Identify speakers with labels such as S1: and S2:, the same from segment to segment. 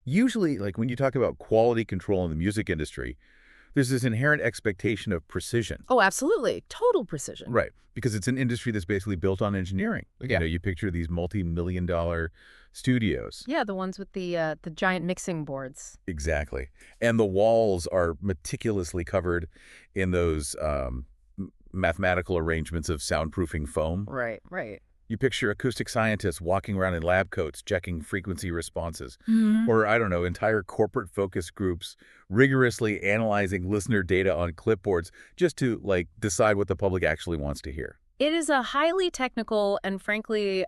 S1: Usually, like when you talk about quality control in the music industry, there's this inherent expectation of precision.
S2: Oh, absolutely. Total precision.
S1: Right. Because it's an industry that's basically built on engineering. Like,
S3: Yeah.
S1: you picture these multi-million-dollar studios.
S2: Yeah, the ones with the giant mixing boards.
S1: Exactly. And the walls are meticulously covered in those mathematical arrangements of soundproofing foam.
S2: Right, right.
S1: You picture acoustic scientists walking around in lab coats checking frequency responses.
S2: Mhm.
S1: Or, I don't know, entire corporate focus groups rigorously analyzing listener data on clipboards just to, like, decide what the public actually wants to hear.
S2: It is a highly technical and, frankly,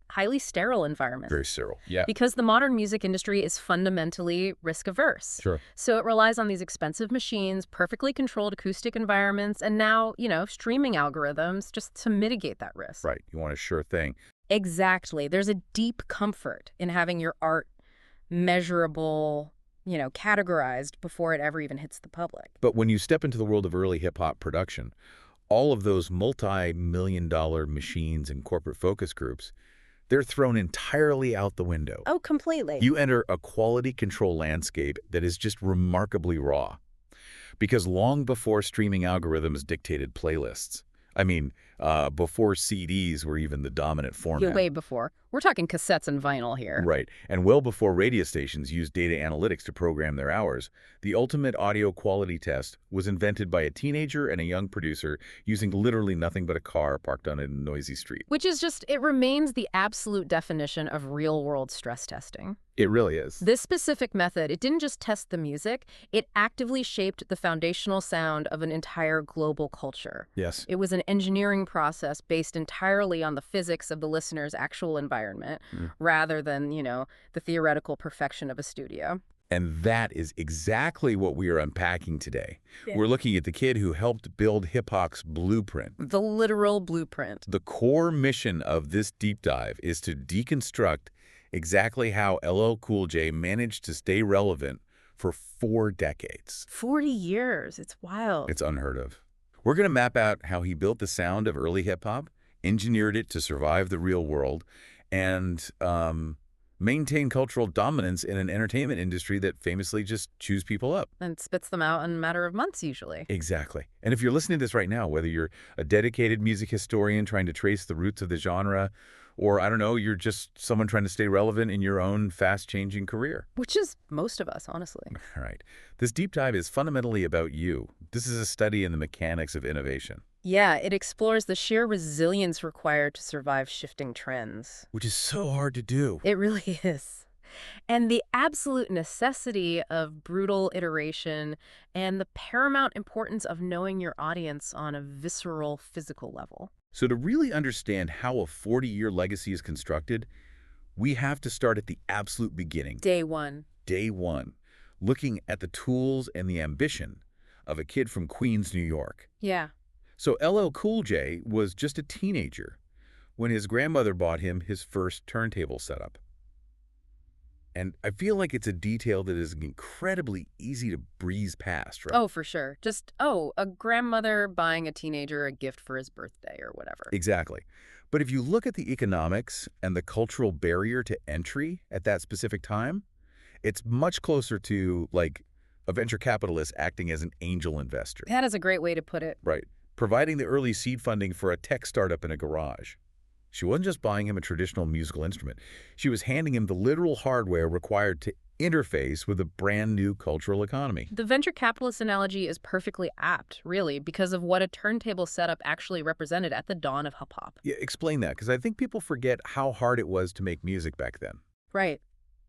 S2: highly sterile environment.
S1: Very sterile. Yeah.
S2: Because the modern music industry is fundamentally risk-averse.
S1: Sure.
S2: So it relies on these expensive machines, perfectly controlled acoustic environments, and now, streaming algorithms just to mitigate that risk.
S1: Right. You want a sure thing.
S2: Exactly. There's a deep comfort in having your art measurable, categorized before it ever even hits the public.
S1: But when you step into the world of early hip-hop production, all of those multi-million-dollar machines and corporate focus groups, they're thrown entirely out the window.
S2: Oh, completely.
S1: You enter a quality control landscape that is just remarkably raw. Because long before streaming algorithms dictated playlists, before CDs were even the dominant format.
S2: Way before. We're talking cassettes and vinyl here.
S1: Right. And well before radio stations used data analytics to program their hours, the ultimate audio quality test was invented by a teenager and a young producer using literally nothing but a car parked on a noisy street.
S2: Which is it remains the absolute definition of real-world stress testing.
S1: It really is.
S2: This specific method, it didn't just test the music, it actively shaped the foundational sound of an entire global culture.
S1: Yes.
S2: It was an engineering process based entirely on the physics of the listener's actual environment, rather than, the theoretical perfection of a studio.
S1: And that is exactly what we are unpacking today.
S2: Yeah.
S1: We're looking at the kid who helped build hip-hop's blueprint.
S2: The literal blueprint.
S1: The core mission of this deep dive is to deconstruct exactly how LL Cool J managed to stay relevant for 4 decades.
S2: 40 years. It's wild.
S1: It's unheard of. We're going to map out how he built the sound of early hip-hop, engineered it to survive the real world, and maintain cultural dominance in an entertainment industry that famously just chews people up.
S2: And spits them out in a matter of months, usually.
S1: Exactly. And if you're listening to this right now, whether you're a dedicated music historian trying to trace the roots of the genre, or, I don't know, you're just someone trying to stay relevant in your own fast-changing career.
S2: Which is most of us, honestly.
S1: All right. This deep dive is fundamentally about you. This is a study in the mechanics of innovation.
S2: Yeah, it explores the sheer resilience required to survive shifting trends.
S1: Which is so hard to do.
S2: It really is. And the absolute necessity of brutal iteration and the paramount importance of knowing your audience on a visceral, physical level.
S1: So to really understand how a 40-year legacy is constructed, we have to start at the absolute beginning.
S2: Day one.
S1: Day one. Looking at the tools and the ambition of a kid from Queens, New York.
S2: Yeah.
S1: So LL Cool J was just a teenager when his grandmother bought him his first turntable setup. And I feel like it's a detail that is incredibly easy to breeze past, right?
S2: Oh, for sure. Just, a grandmother buying a teenager a gift for his birthday or whatever.
S1: Exactly. But if you look at the economics and the cultural barrier to entry at that specific time, it's much closer to, like, a venture capitalist acting as an angel investor.
S2: That is a great way to put it.
S1: Right. Providing the early seed funding for a tech startup in a garage. She wasn't just buying him a traditional musical instrument. She was handing him the literal hardware required to interface with a brand new cultural economy.
S2: The venture capitalist analogy is perfectly apt, really, because of what a turntable setup actually represented at the dawn of hip-hop.
S1: Yeah, explain that, because I think people forget how hard it was to make music back then.
S2: Right.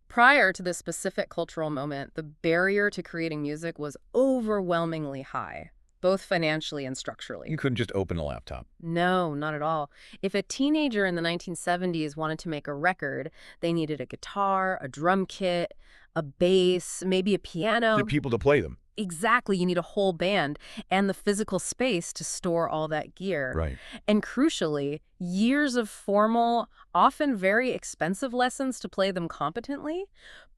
S2: Prior to this specific cultural moment, the barrier to creating music was overwhelmingly high, both financially and structurally.
S1: You couldn't just open a laptop.
S2: No, not at all. If a teenager in the 1970s wanted to make a record, they needed a guitar, a drum kit, a bass, maybe a piano.
S1: The people to play them.
S2: Exactly. You need a whole band and the physical space to store all that gear.
S1: Right.
S2: And crucially, years of formal, often very expensive lessons to play them competently.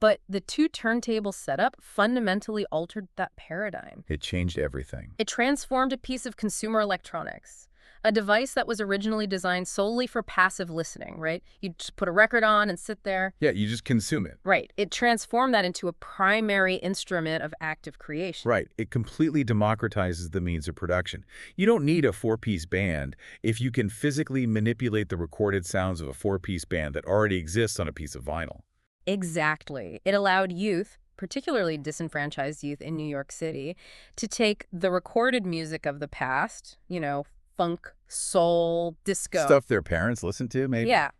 S2: But the two-turntable setup fundamentally altered that paradigm.
S1: It changed everything.
S2: It transformed a piece of consumer electronics, a device that was originally designed solely for passive listening, right? You just put a record on and sit there.
S1: Yeah, you just consume it.
S2: Right. It transformed that into a primary instrument of active creation.
S1: Right. It completely democratizes the means of production. You don't need a four-piece band if you can physically manipulate the recorded sounds of a four-piece band that already exists on a piece of vinyl.
S2: Exactly. It allowed youth, particularly disenfranchised youth in New York City, to take the recorded music of the past, funk, soul, disco.
S1: Stuff their parents listened to, maybe?
S2: Yeah.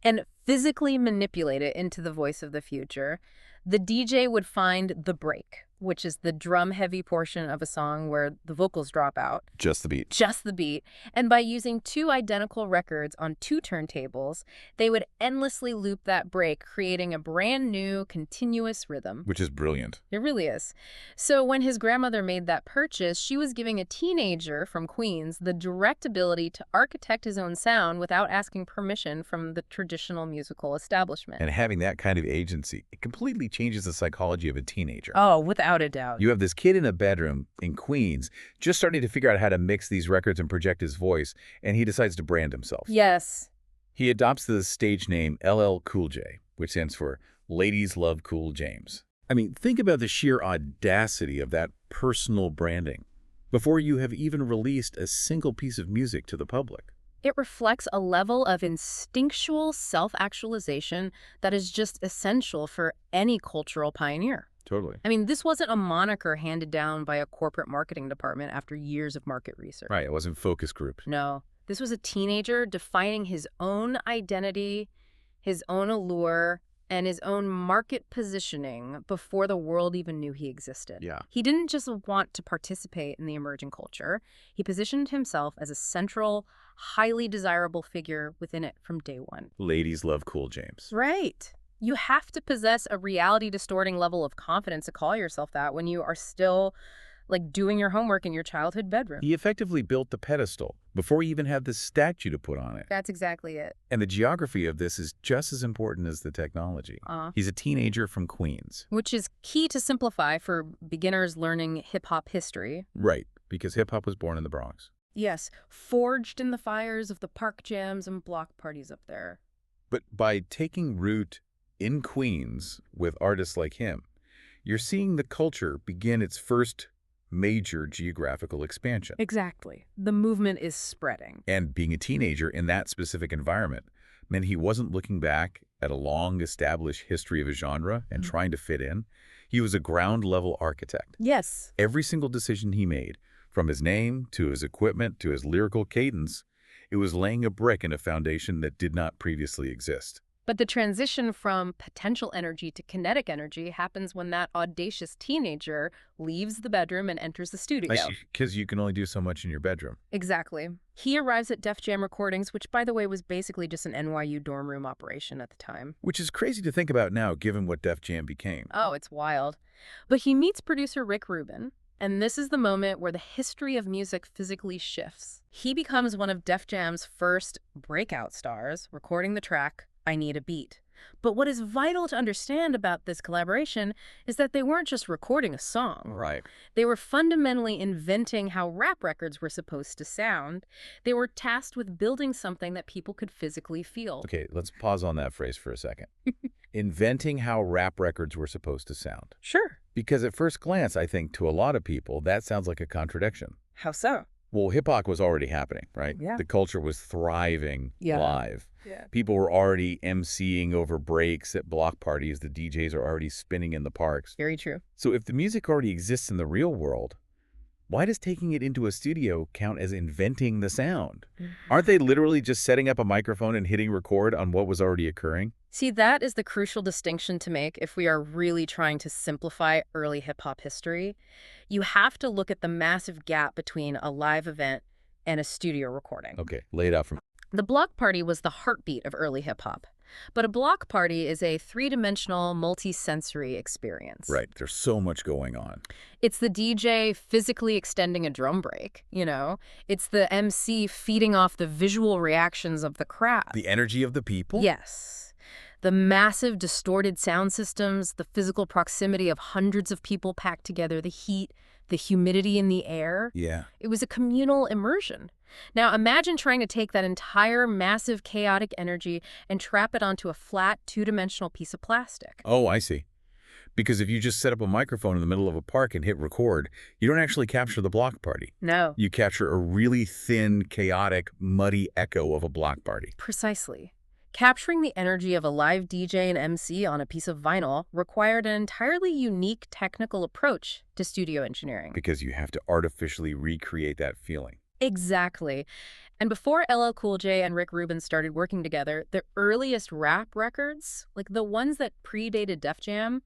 S2: And physically manipulate it into the voice of the future. The DJ would find the break, which is the drum-heavy portion of a song where the vocals drop out.
S1: Just the beat.
S2: Just the beat. And by using two identical records on two turntables, they would endlessly loop that break, creating a brand new, continuous rhythm.
S1: Which is brilliant.
S2: It really is. So when his grandmother made that purchase, she was giving a teenager from Queens the direct ability to architect his own sound without asking permission from the traditional musical establishment.
S1: And having that kind of agency, it completely changes the psychology of a teenager.
S2: Oh, without a doubt.
S1: You have this kid in a bedroom in Queens just starting to figure out how to mix these records and project his voice, and he decides to brand himself.
S2: Yes.
S1: He adopts the stage name LL Cool J, which stands for Ladies Love Cool James. I mean, think about the sheer audacity of that personal branding before you have even released a single piece of music to the public.
S2: It reflects a level of instinctual self-actualization that is just essential for any cultural pioneer.
S1: Totally.
S2: I mean, this wasn't a moniker handed down by a corporate marketing department after years of market research.
S1: Right, it wasn't focus grouped.
S2: No, this was a teenager defining his own identity, his own allure, and his own market positioning before the world even knew he existed.
S1: Yeah.
S2: He didn't just want to participate in the emerging culture. He positioned himself as a central, highly desirable figure within it from day one.
S1: Ladies love Cool James.
S2: Right. You have to possess a reality-distorting level of confidence to call yourself that when you are still, doing your homework in your childhood bedroom.
S1: He effectively built the pedestal before he even had the statue to put on it.
S2: That's exactly it.
S1: And the geography of this is just as important as the technology. He's a teenager from Queens.
S2: Which is key to simplify for beginners learning hip-hop history.
S1: Right, because hip-hop was born in the Bronx.
S2: Yes, forged in the fires of the park jams and block parties up there.
S1: But by taking root in Queens with artists like him, you're seeing the culture begin its first major geographical expansion.
S2: Exactly. The movement is spreading.
S1: And being a teenager in that specific environment meant he wasn't looking back at a long-established history of a genre and trying to fit in. He was a ground-level architect.
S2: Yes.
S1: Every single decision he made, from his name to his equipment to his lyrical cadence, it was laying a brick in a foundation that did not previously exist.
S2: But the transition from potential energy to kinetic energy happens when that audacious teenager leaves the bedroom and enters the studio.
S1: Because you can only do so much in your bedroom.
S2: Exactly. He arrives at Def Jam Recordings, which, by the way, was basically just an NYU dorm room operation at the time.
S1: Which is crazy to think about now, given what Def Jam became.
S2: Oh, it's wild. But he meets producer Rick Rubin, and this is the moment where the history of music physically shifts. He becomes one of Def Jam's first breakout stars, recording the track I Need a Beat. But what is vital to understand about this collaboration is that they weren't just recording a song.
S1: Right.
S2: They were fundamentally inventing how rap records were supposed to sound. They were tasked with building something that people could physically feel.
S1: Okay, let's pause on that phrase for a second. Inventing how rap records were supposed to sound.
S2: Sure.
S1: Because at first glance, I think to a lot of people, that sounds like a contradiction.
S2: How so?
S1: Well, hip-hop was already happening, right?
S2: Yeah.
S1: The culture was thriving live.
S2: Yeah.
S1: People were already emceeing over breaks at block parties. The DJs are already spinning in the parks.
S2: Very true.
S1: So if the music already exists in the real world, why does taking it into a studio count as inventing the sound? Aren't they literally just setting up a microphone and hitting record on what was already occurring?
S2: See, that is the crucial distinction to make if we are really trying to simplify early hip-hop history. You have to look at the massive gap between a live event and a studio recording.
S1: Okay, lay it out for me.
S2: The block party was the heartbeat of early hip-hop. But a block party is a three-dimensional, multi-sensory experience.
S1: Right, there's so much going on.
S2: It's the DJ physically extending a drum break, It's the MC feeding off the visual reactions of the crowd.
S1: The energy of the people?
S2: Yes. The massive, distorted sound systems, the physical proximity of hundreds of people packed together, the heat, the humidity in the air.
S1: Yeah.
S2: It was a communal immersion. Now, imagine trying to take that entire massive, chaotic energy and trap it onto a flat, two-dimensional piece of plastic.
S1: Oh, I see. Because if you just set up a microphone in the middle of a park and hit record, you don't actually capture the block party.
S2: No.
S1: You capture a really thin, chaotic, muddy echo of a block party.
S2: Precisely. Capturing the energy of a live DJ and MC on a piece of vinyl required an entirely unique technical approach to studio engineering.
S1: Because you have to artificially recreate that feeling.
S2: Exactly. And before LL Cool J and Rick Rubin started working together, the earliest rap records, like the ones that predated Def Jam,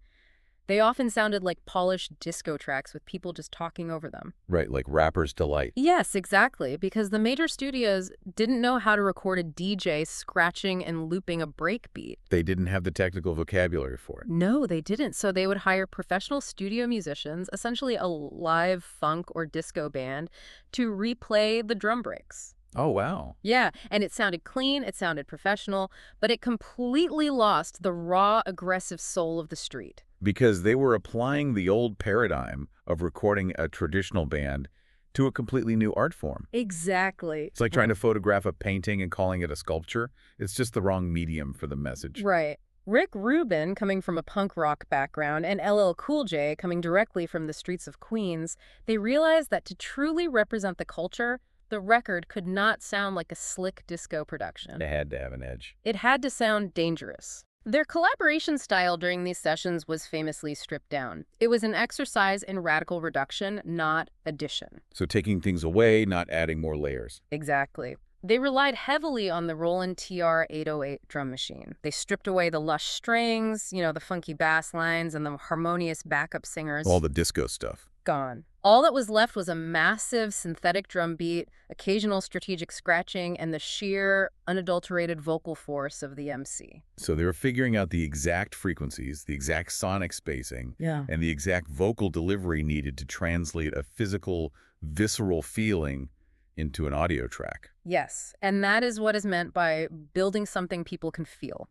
S2: they often sounded like polished disco tracks with people just talking over them.
S1: Right, like rapper's delight.
S2: Yes, exactly, because the major studios didn't know how to record a DJ scratching and looping a break beat.
S1: They didn't have the technical vocabulary for it.
S2: No, they didn't. So they would hire professional studio musicians, essentially a live funk or disco band, to replay the drum breaks.
S1: Oh, wow.
S2: Yeah, and it sounded clean, it sounded professional, but it completely lost the raw, aggressive soul of the street.
S1: Because they were applying the old paradigm of recording a traditional band to a completely new art form.
S2: Exactly.
S1: It's like trying to photograph a painting and calling it a sculpture. It's just the wrong medium for the message.
S2: Right. Rick Rubin, coming from a punk rock background, and LL Cool J, coming directly from the streets of Queens, they realized that to truly represent the culture, the record could not sound like a slick disco production.
S1: They had to have an edge.
S2: It had to sound dangerous. Their collaboration style during these sessions was famously stripped down. It was an exercise in radical reduction, not addition.
S1: So taking things away, not adding more layers.
S2: Exactly. They relied heavily on the Roland TR 808 drum machine. They stripped away the lush strings, the funky bass lines, and the harmonious backup singers.
S1: All the disco stuff.
S2: Gone. All that was left was a massive synthetic drum beat, occasional strategic scratching, and the sheer, unadulterated vocal force of the MC.
S1: So they were figuring out the exact frequencies, the exact sonic spacing, and the exact vocal delivery needed to translate a physical, visceral feeling into an audio track.
S2: Yes, and that is what is meant by building something people can feel.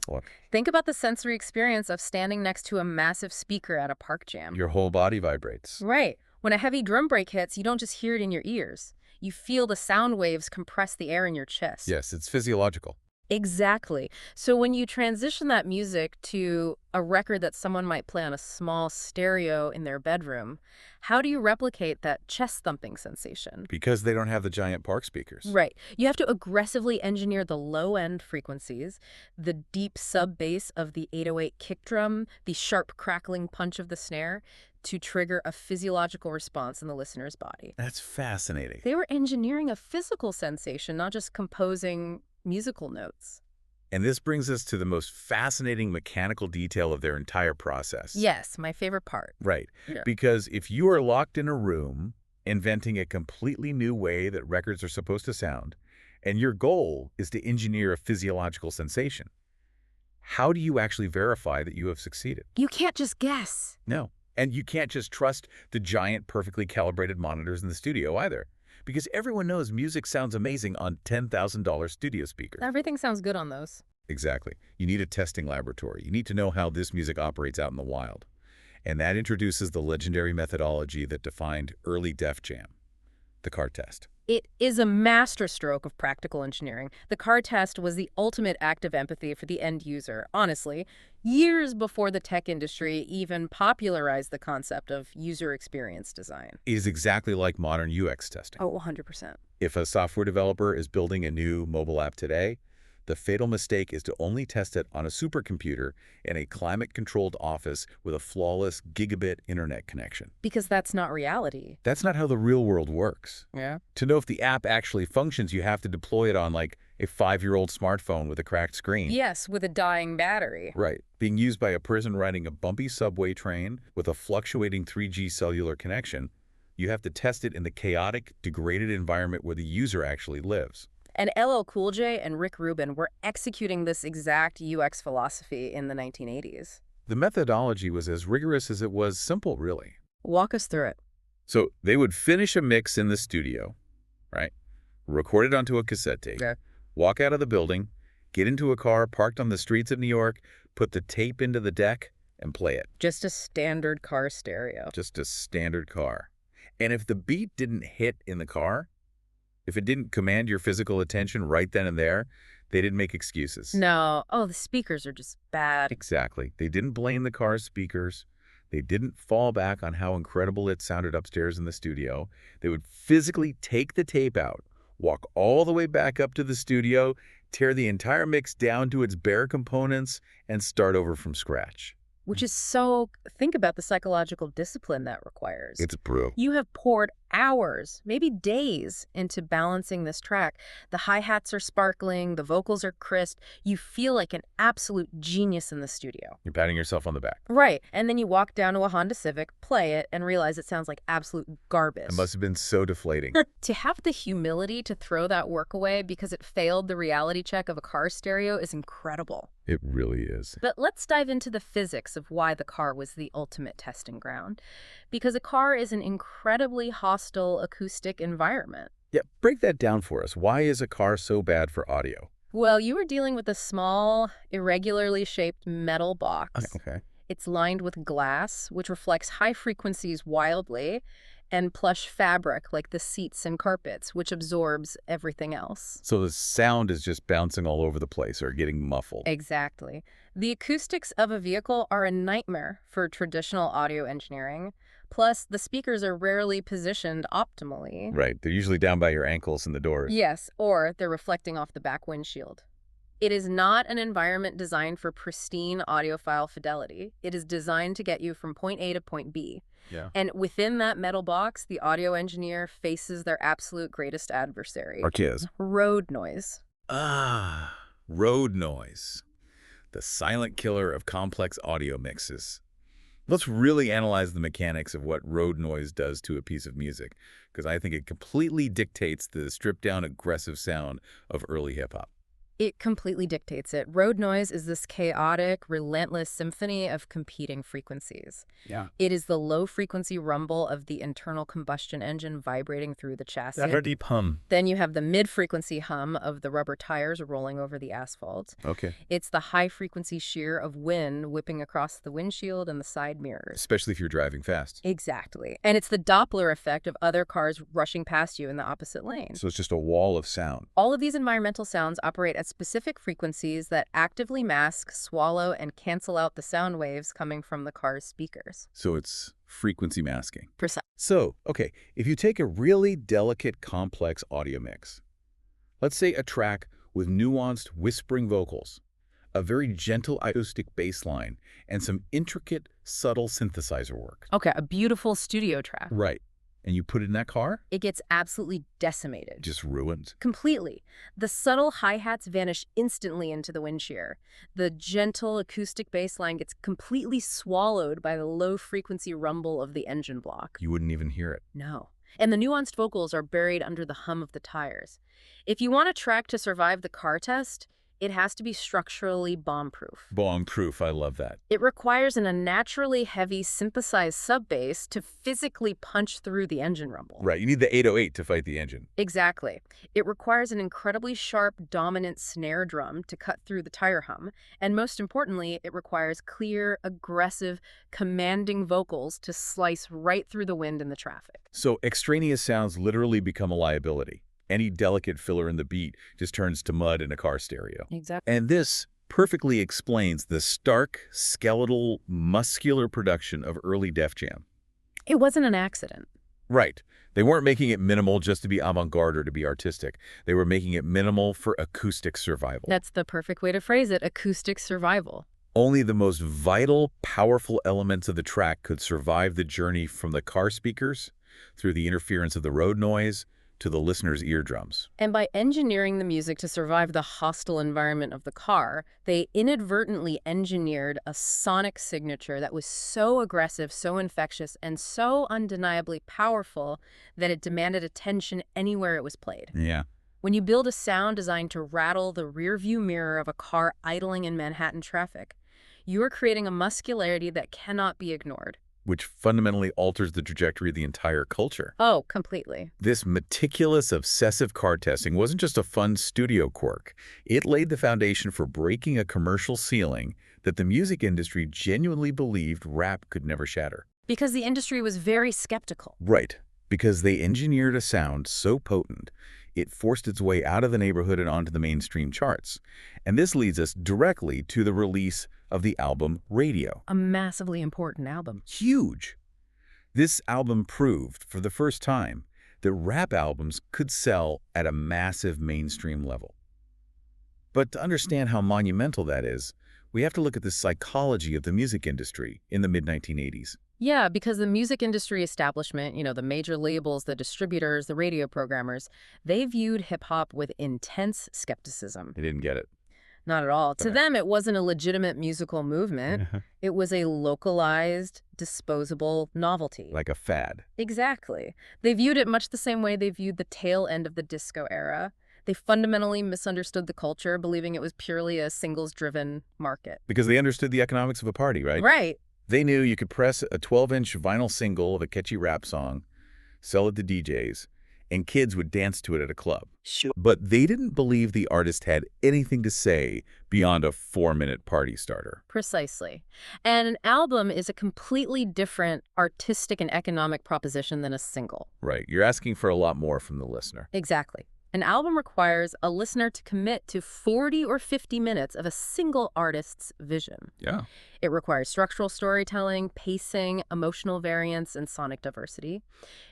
S1: Look.
S2: Think about the sensory experience of standing next to a massive speaker at a park jam.
S1: Your whole body vibrates.
S2: Right. When a heavy drum break hits, you don't just hear it in your ears. You feel the sound waves compress the air in your chest.
S1: Yes, it's physiological.
S2: Exactly. So when you transition that music to a record that someone might play on a small stereo in their bedroom, how do you replicate that chest-thumping sensation?
S1: Because they don't have the giant park speakers.
S2: Right. You have to aggressively engineer the low-end frequencies, the deep sub-bass of the 808 kick drum, the sharp crackling punch of the snare, to trigger a physiological response in the listener's body.
S1: That's fascinating.
S2: They were engineering a physical sensation, not just composing musical notes.
S1: And this brings us to the most fascinating mechanical detail of their entire process.
S2: Yes, my favorite part.
S1: Right.
S2: Yeah.
S1: Because if you are locked in a room inventing a completely new way that records are supposed to sound, and your goal is to engineer a physiological sensation, how do you actually verify that you have succeeded?
S2: You can't just guess.
S1: No. And you can't just trust the giant, perfectly calibrated monitors in the studio either. Because everyone knows music sounds amazing on $10,000 studio speakers.
S2: Everything sounds good on those.
S1: Exactly. You need a testing laboratory. You need to know how this music operates out in the wild. And that introduces the legendary methodology that defined early Def Jam, the car test.
S2: It is a masterstroke of practical engineering. The car test was the ultimate act of empathy for the end user, honestly, years before the tech industry even popularized the concept of user experience design.
S1: It is exactly like modern UX testing.
S2: Oh, 100%.
S1: If a software developer is building a new mobile app today, the fatal mistake is to only test it on a supercomputer in a climate-controlled office with a flawless gigabit internet connection.
S2: Because that's not reality.
S1: That's not how the real world works.
S2: Yeah.
S1: To know if the app actually functions, you have to deploy it on like a 5-year-old smartphone with a cracked screen.
S2: Yes, with a dying battery.
S1: Right. Being used by a person riding a bumpy subway train with a fluctuating 3G cellular connection, you have to test it in the chaotic, degraded environment where the user actually lives.
S2: And LL Cool J and Rick Rubin were executing this exact UX philosophy in the 1980s.
S1: The methodology was as rigorous as it was simple, really.
S2: Walk us through it.
S1: So they would finish a mix in the studio, right? Record it onto a cassette tape,
S2: Okay.
S1: walk out of the building, Get into a car parked on the streets of New York, put the tape into the deck, and play it.
S2: Just a standard car stereo.
S1: Just a standard car. And if the beat didn't hit in the car, if it didn't command your physical attention right then and there, they didn't make excuses.
S2: No. Oh, the speakers are just bad.
S1: Exactly. They didn't blame the car's speakers. They didn't fall back on how incredible it sounded upstairs in the studio. They would physically take the tape out, walk all the way back up to the studio, tear the entire mix down to its bare components, and start over from scratch.
S2: Which is so, think about the psychological discipline that requires.
S1: It's brutal.
S2: You have poured hours, maybe days, into balancing this track. The hi-hats are sparkling, the vocals are crisp. You feel like an absolute genius in the studio.
S1: You're patting yourself on the back.
S2: Right. And then you walk down to a Honda Civic, play it, and realize it sounds like absolute garbage.
S1: It must have been so deflating.
S2: To have the humility to throw that work away because it failed the reality check of a car stereo is incredible.
S1: It really is.
S2: But let's dive into the physics of why the car was the ultimate testing ground. Because a car is an incredibly hostile acoustic environment.
S1: Yeah, break that down for us. Why is a car so bad for audio?
S2: Well, you are dealing with a small, irregularly shaped metal box.
S1: Okay.
S2: It's lined with glass, which reflects high frequencies wildly, and plush fabric like the seats and carpets, which absorbs everything else.
S1: So the sound is just bouncing all over the place or getting muffled.
S2: Exactly. The acoustics of a vehicle are a nightmare for traditional audio engineering. Plus, the speakers are rarely positioned optimally.
S1: Right. They're usually down by your ankles in the doors.
S2: Yes, or they're reflecting off the back windshield. It is not an environment designed for pristine audiophile fidelity. It is designed to get you from point A to point B.
S1: Yeah.
S2: And within that metal box, the audio engineer faces their absolute greatest adversary.
S1: Which is?
S2: Road noise.
S1: Road noise. The silent killer of complex audio mixes. Let's really analyze the mechanics of what road noise does to a piece of music, because I think it completely dictates the stripped-down aggressive sound of early hip-hop.
S2: It completely dictates it. Road noise is this chaotic, relentless symphony of competing frequencies.
S1: Yeah.
S2: It is the low-frequency rumble of the internal combustion engine vibrating through the chassis.
S1: That's a deep hum.
S2: Then you have the mid-frequency hum of the rubber tires rolling over the asphalt.
S1: Okay.
S2: It's the high-frequency shear of wind whipping across the windshield and the side mirrors.
S1: Especially if you're driving fast.
S2: Exactly. And it's the Doppler effect of other cars rushing past you in the opposite lane.
S1: So it's just a wall of sound.
S2: All of these environmental sounds operate at specific frequencies that actively mask, swallow, and cancel out the sound waves coming from the car's speakers.
S1: So it's frequency masking.
S2: Precise.
S1: So, okay, if you take a really delicate, complex audio mix, let's say a track with nuanced, whispering vocals, a very gentle acoustic bass line, and some intricate, subtle synthesizer work.
S2: Okay, a beautiful studio track.
S1: Right. And you put it in that car?
S2: It gets absolutely decimated.
S1: Just ruined.
S2: Completely. The subtle hi-hats vanish instantly into the wind shear. The gentle acoustic bass line gets completely swallowed by the low-frequency rumble of the engine block.
S1: You wouldn't even hear it.
S2: No. And the nuanced vocals are buried under the hum of the tires. If you want a track to survive the car test, it has to be structurally bomb-proof.
S1: Bomb-proof, I love that.
S2: It requires an unnaturally heavy synthesized sub-bass to physically punch through the engine rumble.
S1: Right, you need the 808 to fight the engine.
S2: Exactly. It requires an incredibly sharp, dominant snare drum to cut through the tire hum. And most importantly, it requires clear, aggressive, commanding vocals to slice right through the wind and the traffic.
S1: So extraneous sounds literally become a liability. Any delicate filler in the beat just turns to mud in a car stereo.
S2: Exactly.
S1: And this perfectly explains the stark, skeletal, muscular production of early Def Jam.
S2: It wasn't an accident.
S1: Right. They weren't making it minimal just to be avant-garde or to be artistic. They were making it minimal for acoustic survival.
S2: That's the perfect way to phrase it, acoustic survival.
S1: Only the most vital, powerful elements of the track could survive the journey from the car speakers, through the interference of the road noise, to the listener's eardrums.
S2: And by engineering the music to survive the hostile environment of the car, they inadvertently engineered a sonic signature that was so aggressive, so infectious, and so undeniably powerful that it demanded attention anywhere it was played.
S1: Yeah.
S2: When you build a sound designed to rattle the rearview mirror of a car idling in Manhattan traffic, you are creating a muscularity that cannot be ignored.
S1: which fundamentally alters the trajectory of the entire culture.
S2: Oh, completely.
S1: This meticulous, obsessive card testing wasn't just a fun studio quirk. It laid the foundation for breaking a commercial ceiling that the music industry genuinely believed rap could never shatter.
S2: Because the industry was very skeptical.
S1: Right, because they engineered a sound so potent, it forced its way out of the neighborhood and onto the mainstream charts. And this leads us directly to the release of the album Radio.
S2: A massively important album.
S1: Huge! This album proved, for the first time, that rap albums could sell at a massive mainstream level. But to understand how monumental that is, we have to look at the psychology of the music industry in the mid-1980s.
S2: Yeah, because the music industry establishment, the major labels, the distributors, the radio programmers, they viewed hip-hop with intense skepticism.
S1: They didn't get it.
S2: Not at all. To
S1: Okay.
S2: them, it wasn't a legitimate musical movement. It was a localized, disposable novelty.
S1: Like a fad.
S2: Exactly. They viewed it much the same way they viewed the tail end of the disco era. They fundamentally misunderstood the culture, believing it was purely a singles-driven market.
S1: Because they understood the economics of a party, right?
S2: Right.
S1: They knew you could press a 12-inch vinyl single of a catchy rap song, sell it to DJs, and kids would dance to it at a club.
S2: Sure.
S1: But they didn't believe the artist had anything to say beyond a 4-minute party starter.
S2: Precisely. And an album is a completely different artistic and economic proposition than a single.
S1: Right. You're asking for a lot more from the listener.
S2: Exactly. An album requires a listener to commit to 40 or 50 minutes of a single artist's vision.
S1: Yeah.
S2: It requires structural storytelling, pacing, emotional variance, and sonic diversity.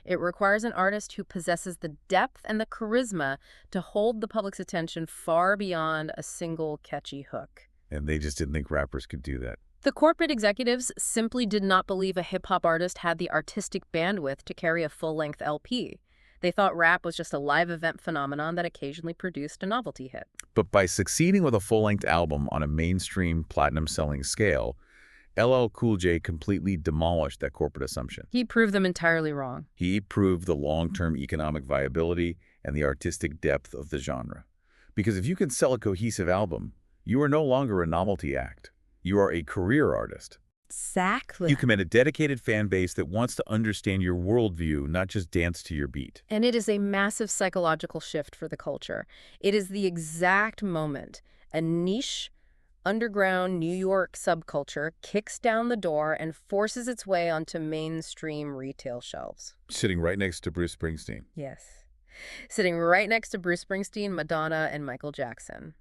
S2: It requires an artist who possesses the depth and the charisma to hold the public's attention far beyond a single catchy hook.
S1: And they just didn't think rappers could do that.
S2: The corporate executives simply did not believe a hip-hop artist had the artistic bandwidth to carry a full-length LP. They thought rap was just a live event phenomenon that occasionally produced a novelty hit.
S1: But by succeeding with a full-length album on a mainstream platinum-selling scale, LL Cool J completely demolished that corporate assumption.
S2: He proved them entirely wrong.
S1: He proved the long-term economic viability and the artistic depth of the genre. Because if you can sell a cohesive album, you are no longer a novelty act. You are a career artist.
S2: Exactly.
S1: You command a dedicated fan base that wants to understand your worldview, not just dance to your beat.
S2: And it is a massive psychological shift for the culture. It is the exact moment a niche, underground New York subculture kicks down the door and forces its way onto mainstream retail shelves.
S1: Sitting right next to Bruce Springsteen.
S2: Yes. Sitting right next to Bruce Springsteen, Madonna, and Michael Jackson.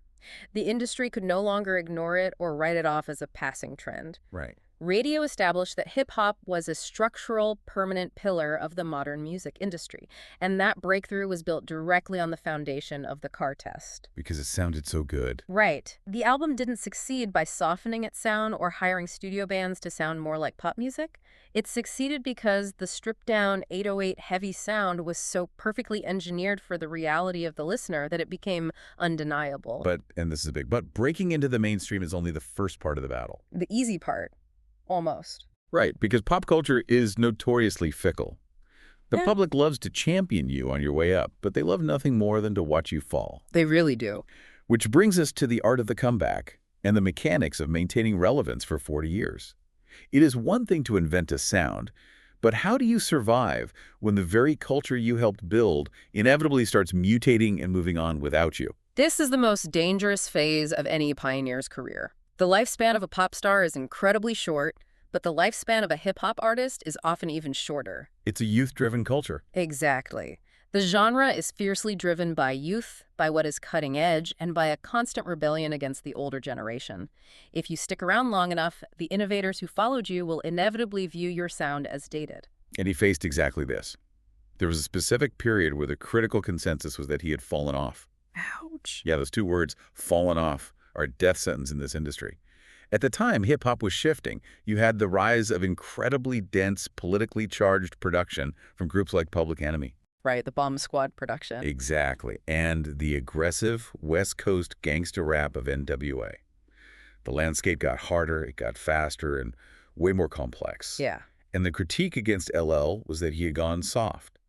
S2: The industry could no longer ignore it or write it off as a passing trend.
S1: Right.
S2: Radio established that hip-hop was a structural, permanent pillar of the modern music industry, and that breakthrough was built directly on the foundation of the car test.
S1: Because it sounded so good.
S2: Right. The album didn't succeed by softening its sound or hiring studio bands to sound more like pop music. It succeeded because the stripped-down 808 heavy sound was so perfectly engineered for the reality of the listener that it became undeniable.
S1: But, and this is a big but, breaking into the mainstream is only the first part of the battle.
S2: The easy part. Almost.
S1: Right, because pop culture is notoriously fickle. The
S2: Yeah.
S1: public loves to champion you on your way up, but they love nothing more than to watch you fall.
S2: They really do.
S1: Which brings us to the art of the comeback and the mechanics of maintaining relevance for 40 years. It is one thing to invent a sound, but how do you survive when the very culture you helped build inevitably starts mutating and moving on without you?
S2: This is the most dangerous phase of any pioneer's career. The lifespan of a pop star is incredibly short, but the lifespan of a hip-hop artist is often even shorter.
S1: It's a youth-driven culture.
S2: Exactly. The genre is fiercely driven by youth, by what is cutting edge, and by a constant rebellion against the older generation. If you stick around long enough, the innovators who followed you will inevitably view your sound as dated.
S1: And he faced exactly this. There was a specific period where the critical consensus was that he had fallen off.
S2: Ouch.
S1: Yeah, those two words, fallen off, are a death sentence in this industry. At the time, hip-hop was shifting. You had the rise of incredibly dense, politically charged production from groups like Public Enemy.
S2: Right, the Bomb Squad production.
S1: Exactly. And the aggressive West Coast gangster rap of NWA. The landscape got harder, it got faster, and way more complex.
S2: Yeah.
S1: And the critique against LL was that he had gone soft,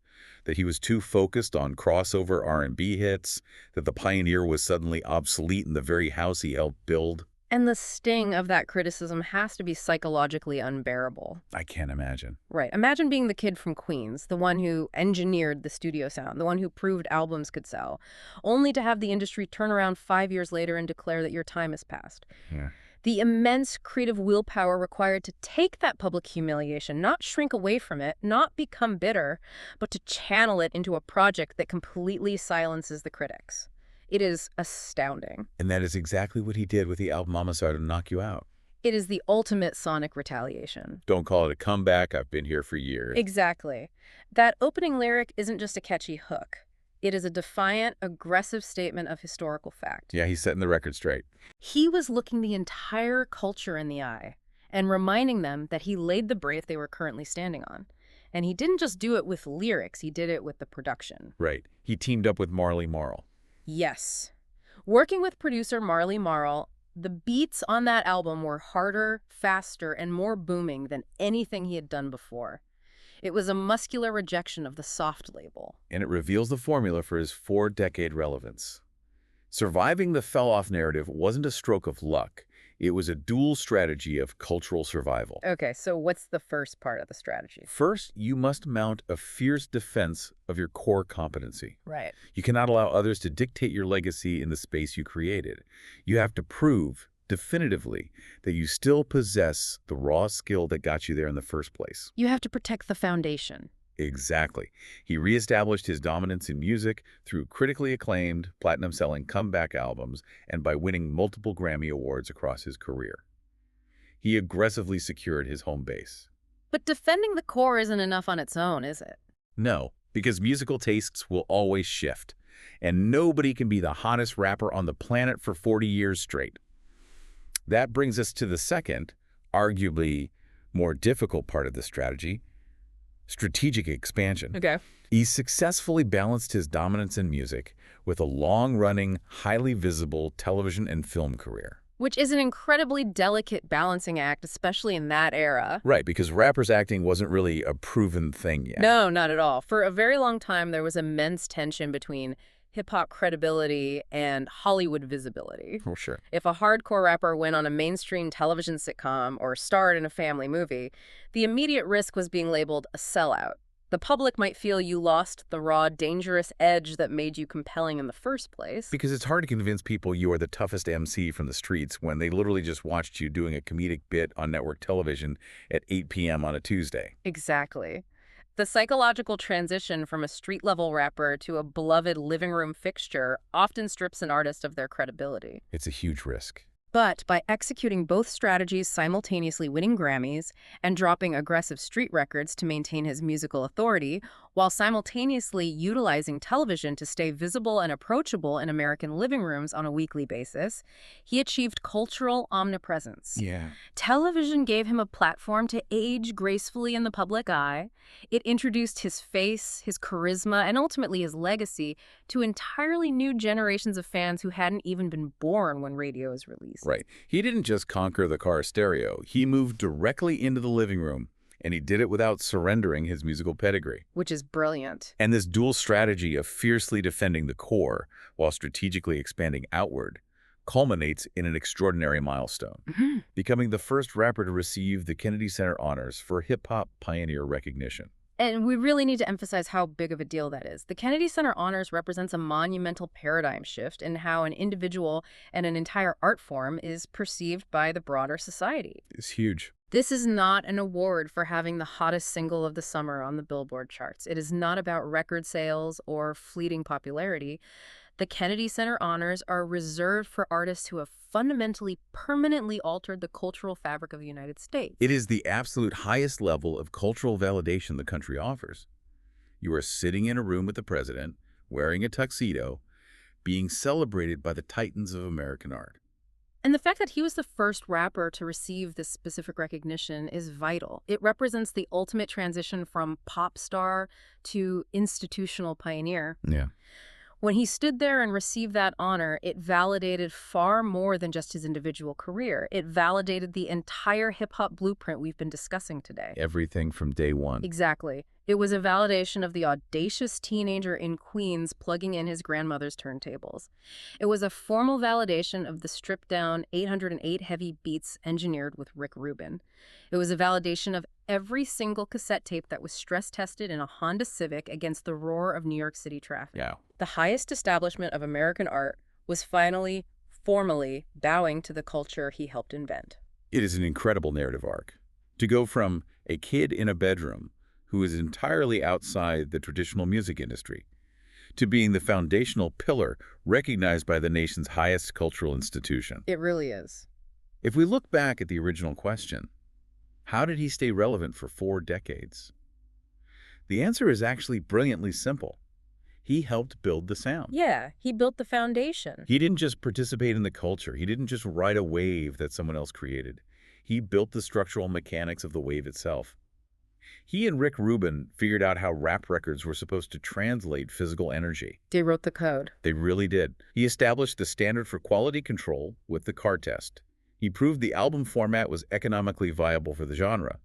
S1: that he was too focused on crossover R&B hits, that the pioneer was suddenly obsolete in the very house he helped build.
S2: And the sting of that criticism has to be psychologically unbearable.
S1: I can't imagine.
S2: Right. Imagine being the kid from Queens, the one who engineered the studio sound, the one who proved albums could sell, only to have the industry turn around 5 years later and declare that your time has passed.
S1: Yeah.
S2: The immense creative willpower required to take that public humiliation, not shrink away from it, not become bitter, but to channel it into a project that completely silences the critics. It is astounding.
S1: And that is exactly what he did with the album Mama Started to Knock You Out.
S2: It is the ultimate sonic retaliation.
S1: Don't call it a comeback. I've been here for years.
S2: Exactly. That opening lyric isn't just a catchy hook. It is a defiant, aggressive statement of historical fact.
S1: Yeah, he's setting the record straight.
S2: He was looking the entire culture in the eye and reminding them that he laid the brave they were currently standing on. And he didn't just do it with lyrics, he did it with the production.
S1: Right. He teamed up with Marley Marl.
S2: Yes. Working with producer Marley Marl, the beats on that album were harder, faster, and more booming than anything he had done before. It was a muscular rejection of the soft label.
S1: And it reveals the formula for his 4-decade relevance. Surviving the fell-off narrative wasn't a stroke of luck. It was a dual strategy of cultural survival.
S2: Okay, so what's the first part of the strategy?
S1: First, you must mount a fierce defense of your core competency.
S2: Right.
S1: You cannot allow others to dictate your legacy in the space you created. You have to prove definitively that you still possess the raw skill that got you there in the first place.
S2: You have to protect the foundation.
S1: Exactly. He reestablished his dominance in music through critically acclaimed, platinum-selling comeback albums and by winning multiple Grammy Awards across his career. He aggressively secured his home base.
S2: But defending the core isn't enough on its own, is it?
S1: No, because musical tastes will always shift, and nobody can be the hottest rapper on the planet for 40 years straight. That brings us to the second, arguably more difficult part of the strategy, strategic expansion.
S2: Okay.
S1: He successfully balanced his dominance in music with a long-running, highly visible television and film career.
S2: Which is an incredibly delicate balancing act, especially in that era.
S1: Right, because rappers acting wasn't really a proven thing yet.
S2: No, not at all. For a very long time, there was immense tension between hip-hop credibility and Hollywood visibility.
S1: For sure.
S2: If a hardcore rapper went on a mainstream television sitcom or starred in a family movie, the immediate risk was being labeled a sellout. The public might feel you lost the raw, dangerous edge that made you compelling in the first place.
S1: Because it's hard to convince people you are the toughest MC from the streets when they literally just watched you doing a comedic bit on network television at 8 p.m. on a Tuesday.
S2: Exactly. The psychological transition from a street-level rapper to a beloved living room fixture often strips an artist of their credibility.
S1: It's a huge risk.
S2: But by executing both strategies, simultaneously winning Grammys and dropping aggressive street records to maintain his musical authority, while simultaneously utilizing television to stay visible and approachable in American living rooms on a weekly basis, he achieved cultural omnipresence.
S1: Yeah.
S2: Television gave him a platform to age gracefully in the public eye. It introduced his face, his charisma, and ultimately his legacy to entirely new generations of fans who hadn't even been born when radio was released.
S1: Right. He didn't just conquer the car stereo. He moved directly into the living room, and he did it without surrendering his musical pedigree.
S2: Which is brilliant.
S1: And this dual strategy of fiercely defending the core while strategically expanding outward culminates in an extraordinary milestone, becoming the first rapper to receive the Kennedy Center Honors for hip-hop pioneer recognition.
S2: And we really need to emphasize how big of a deal that is. The Kennedy Center Honors represents a monumental paradigm shift in how an individual and an entire art form is perceived by the broader society.
S1: It's huge.
S2: This is not an award for having the hottest single of the summer on the Billboard charts. It is not about record sales or fleeting popularity. The Kennedy Center Honors are reserved for artists who have fundamentally, permanently altered the cultural fabric of the United States.
S1: It is the absolute highest level of cultural validation the country offers. You are sitting in a room with the president, wearing a tuxedo, being celebrated by the titans of American art.
S2: And the fact that he was the first rapper to receive this specific recognition is vital. It represents the ultimate transition from pop star to institutional pioneer.
S1: Yeah.
S2: When he stood there and received that honor, it validated far more than just his individual career. It validated the entire hip-hop blueprint we've been discussing today.
S1: Everything from day one.
S2: Exactly. It was a validation of the audacious teenager in Queens plugging in his grandmother's turntables. It was a formal validation of the stripped-down 808 heavy beats engineered with Rick Rubin. It was a validation of every single cassette tape that was stress-tested in a Honda Civic against the roar of New York City traffic.
S1: Yeah.
S2: The highest establishment of American art was finally, formally, bowing to the culture he helped invent.
S1: It is an incredible narrative arc. To go from a kid in a bedroom who is entirely outside the traditional music industry to being the foundational pillar recognized by the nation's highest cultural institution.
S2: It really is.
S1: If we look back at the original question, how did he stay relevant for 4 decades? The answer is actually brilliantly simple. He helped build the sound.
S2: Yeah, he built the foundation.
S1: He didn't just participate in the culture. He didn't just ride a wave that someone else created. He built the structural mechanics of the wave itself. He and Rick Rubin figured out how rap records were supposed to translate physical energy.
S2: They wrote the code.
S1: They really did. He established the standard for quality control with the car test. He proved the album format was economically viable for the genre.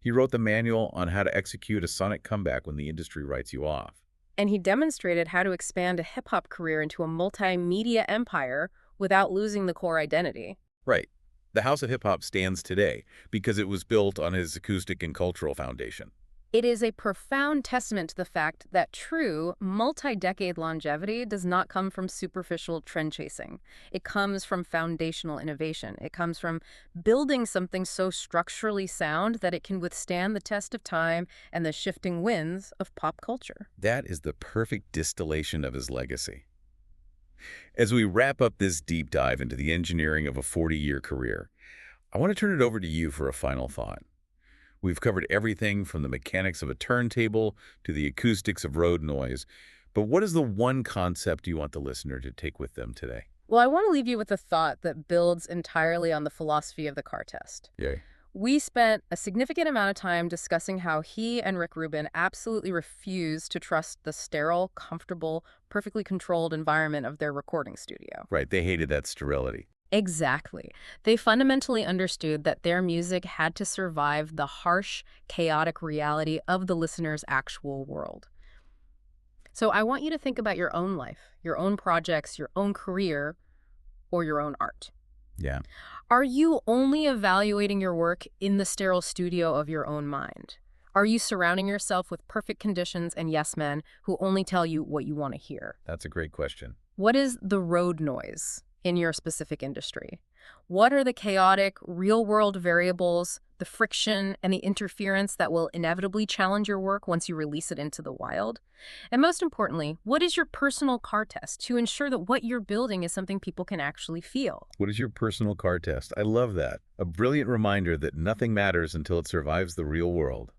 S1: He wrote the manual on how to execute a sonic comeback when the industry writes you off.
S2: And he demonstrated how to expand a hip-hop career into a multimedia empire without losing the core identity.
S1: Right. The House of Hip Hop stands today because it was built on his acoustic and cultural foundation.
S2: It is a profound testament to the fact that true, multi-decade longevity does not come from superficial trend chasing. It comes from foundational innovation. It comes from building something so structurally sound that it can withstand the test of time and the shifting winds of pop culture.
S1: That is the perfect distillation of his legacy. As we wrap up this deep dive into the engineering of a 40-year career, I want to turn it over to you for a final thought. We've covered everything from the mechanics of a turntable to the acoustics of road noise, but what is the one concept you want the listener to take with them today?
S2: Well, I want to leave you with a thought that builds entirely on the philosophy of the car test.
S1: Yay.
S2: We spent a significant amount of time discussing how he and Rick Rubin absolutely refused to trust the sterile, comfortable, perfectly controlled environment of their recording studio.
S1: Right, they hated that sterility.
S2: Exactly. They fundamentally understood that their music had to survive the harsh, chaotic reality of the listener's actual world. So I want you to think about your own life, your own projects, your own career, or your own art.
S1: Yeah.
S2: Are you only evaluating your work in the sterile studio of your own mind? Are you surrounding yourself with perfect conditions and yes men who only tell you what you want to hear?
S1: That's a great question.
S2: What is the road noise in your specific industry? What are the chaotic, real-world variables, the friction and the interference that will inevitably challenge your work once you release it into the wild? And most importantly, what is your personal car test to ensure that what you're building is something people can actually feel?
S1: What is your personal car test? I love that. A brilliant reminder that nothing matters until it survives the real world.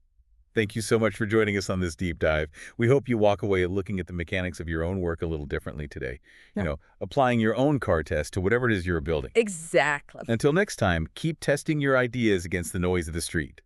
S1: Thank you so much for joining us on this deep dive. We hope you walk away looking at the mechanics of your own work a little differently today.
S2: Yeah.
S1: Applying your own car test to whatever it is you're building.
S2: Exactly.
S1: Until next time, keep testing your ideas against the noise of the street.